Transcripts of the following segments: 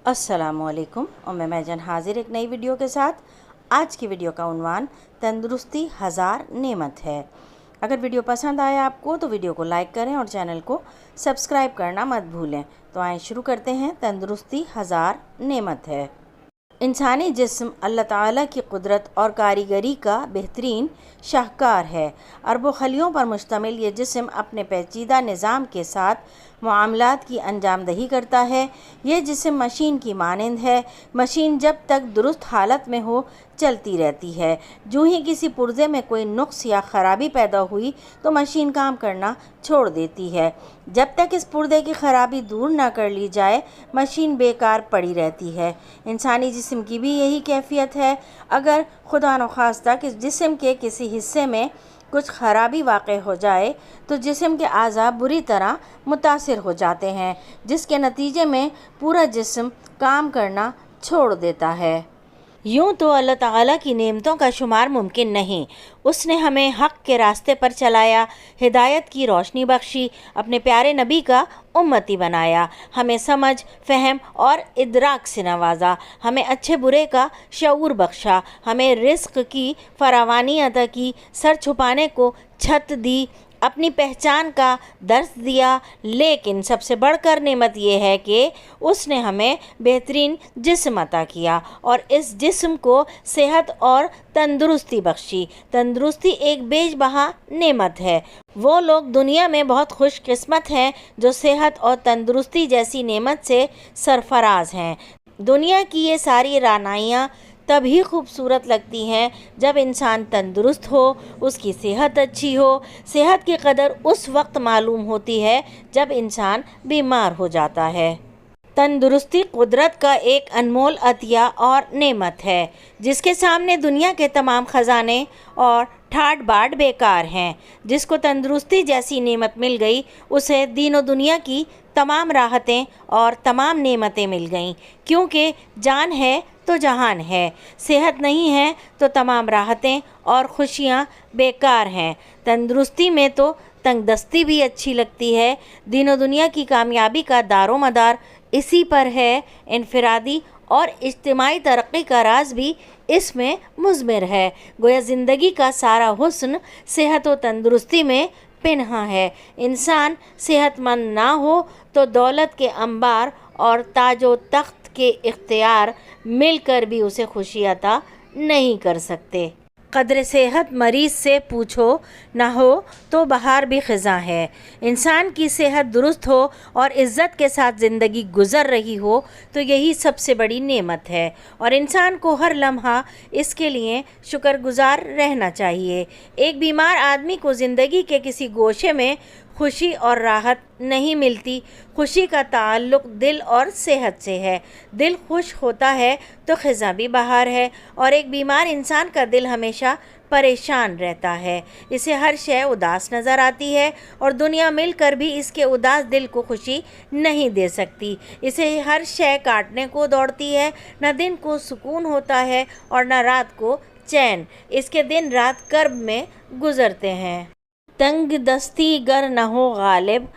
अस्सलामुअलैकुम और मैं महजन हाजिर एक नई वीडियो के साथ। आज की वीडियो का उन्वान तंदुरुस्ती हज़ार नेमत है। अगर वीडियो पसंद आए आपको तो वीडियो को लाइक करें और चैनल को सब्सक्राइब करना मत भूलें। तो आइए शुरू करते हैं। तंदुरुस्ती हज़ार नेमत है। इंसानी जिस्म अल्लाह ताला की कुदरत और कारीगरी का बेहतरीन शाहकार है। अरबों खलियों पर मुश्तमिल ये जिस्म अपने पेचीदा निज़ाम के साथ मामलात की अंजामदही करता है। ये जिस्म मशीन की मानंद है। मशीन जब तक दुरुस्त हालत में हो चलती रहती है। जो ही किसी पुर्जे में कोई नुक्स या ख़राबी पैदा हुई तो मशीन काम करना छोड़ देती है। जब तक इस पुर्जे की ख़राबी दूर ना कर ली जाए मशीन बेकार पड़ी रहती है। इंसानी जिस्म की भी यही कैफियत है। अगर खुदा न खास्ता कि जिस्म के किसी हिस्से में कुछ ख़राबी वाक़ हो जाए तो जिस्म के आज़ा बुरी तरह मुतासिर हो जाते हैं, जिसके नतीजे में पूरा जिस्म काम करना छोड़ देता है। यूँ तो अल्लाह ताला की नेमतों का शुमार मुमकिन नहीं। उसने हमें हक़ के रास्ते पर चलाया, हिदायत की रोशनी बख्शी, अपने प्यारे नबी का उम्मती बनाया, हमें समझ, फ़हम और इदराक से नवाजा, हमें अच्छे बुरे का शऊर बख्शा, हमें रिज़्क़ की फरावानी अता की, सर छुपाने को छत दी, अपनी पहचान का दर्स दिया। लेकिन सबसे बढ़कर नेमत यह है कि उसने हमें बेहतरीन जिस्म अता किया और इस जिस्म को सेहत और तंदुरुस्ती बख्शी। तंदुरुस्ती एक बेजबहा नेमत है। वो लोग दुनिया में बहुत खुशकिस्मत हैं जो सेहत और तंदुरुस्ती जैसी नेमत से सरफराज हैं। दुनिया की ये सारी रानाइयाँ तभी खूबसूरत लगती हैं जब इंसान तंदुरुस्त हो, उसकी सेहत अच्छी हो। सेहत की कदर उस वक्त मालूम होती है जब इंसान बीमार हो जाता है। तंदुरुस्ती कुदरत का एक अनमोल अतिया और नेमत है, जिसके सामने दुनिया के तमाम ख़जाने और ठाट बाट बेकार हैं। जिसको तंदुरुस्ती जैसी नेमत मिल गई उसे दीनो दुनिया की तमाम राहतें और तमाम नेमतें मिल गईं, क्योंकि जान है तो जहान है, सेहत नहीं है तो तमाम राहतें और खुशियाँ बेकार हैं। तंदुरुस्ती में तो तंगदस्ती भी अच्छी लगती है। दीनो दुनिया की कामयाबी का दारो मदार इसी पर है। इनफरादी और इज्तिमाई तरक्की का राज भी इसमें मुज़मिर है। गोया ज़िंदगी का सारा हुस्न सेहत व तंदुरुस्ती में पिन्हा है। इंसान सेहतमंद ना हो तो दौलत के अंबार और ताजो तख्त के इख्तियार मिलकर भी उसे खुशी अता नहीं कर सकते। क़द्र सेहत मरीज़ से पूछो, ना हो तो बहार भी ख़िज़ां है। इंसान की सेहत दुरुस्त हो और इज़्ज़त के साथ ज़िंदगी गुज़र रही हो तो यही सबसे बड़ी नेमत है और इंसान को हर लम्हा इसके लिए शुक्रगुज़ार रहना चाहिए। एक बीमार आदमी को ज़िंदगी के किसी गोशे में खुशी और राहत नहीं मिलती। खुशी का ताल्लुक़ दिल और सेहत से है। दिल खुश होता है तो ख़िज़ां भी बहार है और एक बीमार इंसान का दिल हमेशा परेशान रहता है। इसे हर शय उदास नज़र आती है और दुनिया मिलकर भी इसके उदास दिल को खुशी नहीं दे सकती। इसे हर शय काटने को दौड़ती है। न दिन को सुकून होता है और न रात को चैन। इसके दिन रात कर्ब में गुज़रते हैं। तंग दस्ती गर न हो गालिब,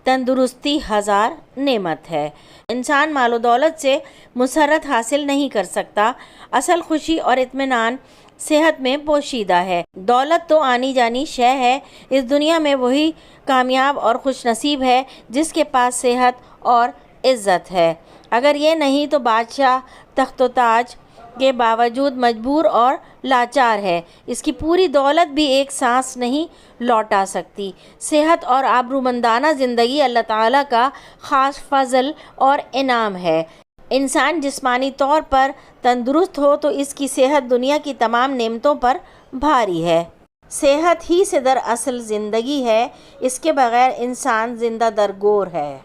तंदुरुस्ती हज़ार नेमत है। इंसान मालो दौलत से मुसर्रत हासिल नहीं कर सकता। असल खुशी और इत्मीनान सेहत में पोशीदा है। दौलत तो आनी जानी शय है। इस दुनिया में वही कामयाब और खुश नसीब है जिसके पास सेहत और इज़्ज़त है। अगर ये नहीं तो बादशाह तख्तो ताज के बावजूद मजबूर और लाचार है। इसकी पूरी दौलत भी एक सांस नहीं लौटा सकती। सेहत और आबरूमंदाना ज़िंदगी अल्लाह ताला का ख़ास फ़ज़ल और इनाम है। इंसान जिस्मानी तौर पर तंदुरुस्त हो तो इसकी सेहत दुनिया की तमाम नेमतों पर भारी है। सेहत ही से दरअसल ज़िंदगी है। इसके बग़ैर इंसान ज़िंदा दरगोर है।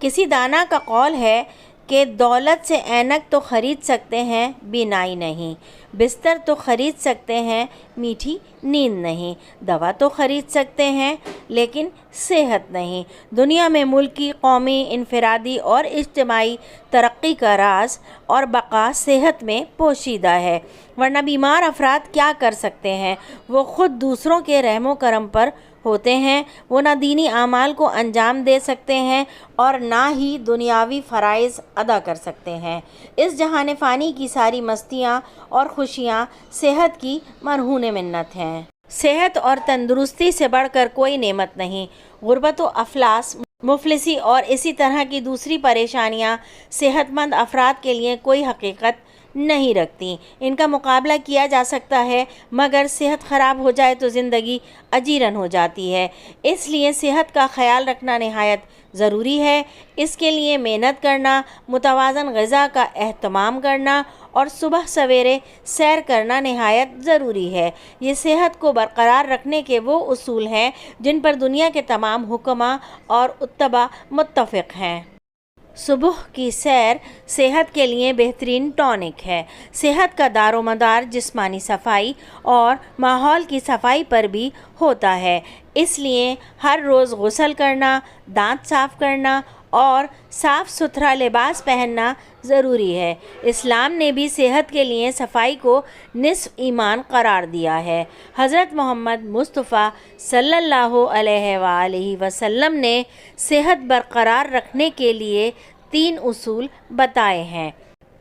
किसी दाना का कौल है कि दौलत से ऐनक तो ख़रीद सकते हैं, बीनाई नहीं। बिस्तर तो ख़रीद सकते हैं, मीठी नींद नहीं। दवा तो ख़रीद सकते हैं लेकिन सेहत नहीं। दुनिया में मुल्की, कौमी, इनफरादी और इज्तिमाई तरक्की का राज और बका सेहत में पोशीदा है। वरना बीमार अफराद क्या कर सकते हैं? वो ख़ुद दूसरों के रहमो करम पर ہوتے ہیں وہ نہ دینی اعمال کو انجام دے سکتے ہیں اور نہ ہی دنیاوی فرائض ادا کر سکتے ہیں۔ اس جہان فانی کی ساری مستیاں اور خوشیاں صحت کی مرہون منت ہیں۔ صحت اور تندرستی سے بڑھ کر کوئی نعمت نہیں۔ غربت و افلاس، مفلسی اور اسی طرح کی دوسری پریشانیاں صحت مند افراد کے لیے کوئی حقیقت نہیں رکھتی۔ ان کا مقابلہ کیا جا سکتا ہے، مگر صحت خراب ہو جائے تو زندگی اجیرن ہو جاتی ہے۔ اس لیے صحت کا خیال رکھنا نہایت ضروری ہے۔ اس کے لیے محنت کرنا، متوازن غذا کا اہتمام کرنا اور صبح سویرے سیر کرنا نہایت ضروری ہے۔ یہ صحت کو برقرار رکھنے کے وہ اصول ہیں جن پر دنیا کے تمام حکماء اور اتباع متفق ہیں۔ صبح کی سیر صحت کے لیے بہترین ٹونک ہے۔ صحت کا دار و مدار جسمانی صفائی اور ماحول کی صفائی پر بھی ہوتا ہے۔ اس لیے ہر روز غسل کرنا، دانت صاف کرنا اور صاف ستھرا لباس پہننا ضروری ہے۔ اسلام نے بھی صحت کے لیے صفائی کو نصف ایمان قرار دیا ہے۔ حضرت محمد مصطفیٰ صلی اللہ علیہ وآلہ وسلم نے صحت برقرار رکھنے کے لیے 3 اصول بتائے ہیں: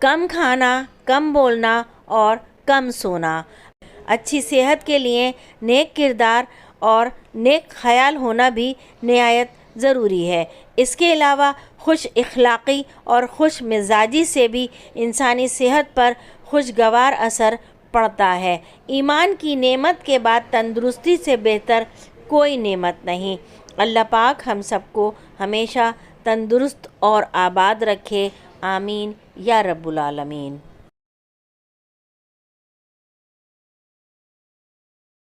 کم کھانا، کم بولنا اور کم سونا۔ اچھی صحت کے لیے نیک کردار اور نیک خیال ہونا بھی نہایت ضروری ہے۔ اس کے علاوہ خوش اخلاقی اور خوش مزاجی سے بھی انسانی صحت پر خوشگوار اثر پڑتا ہے۔ ایمان کی نعمت کے بعد تندرستی سے بہتر کوئی نعمت نہیں۔ اللہ پاک ہم سب کو ہمیشہ تندرست اور آباد رکھے، آمین یا رب العالمین۔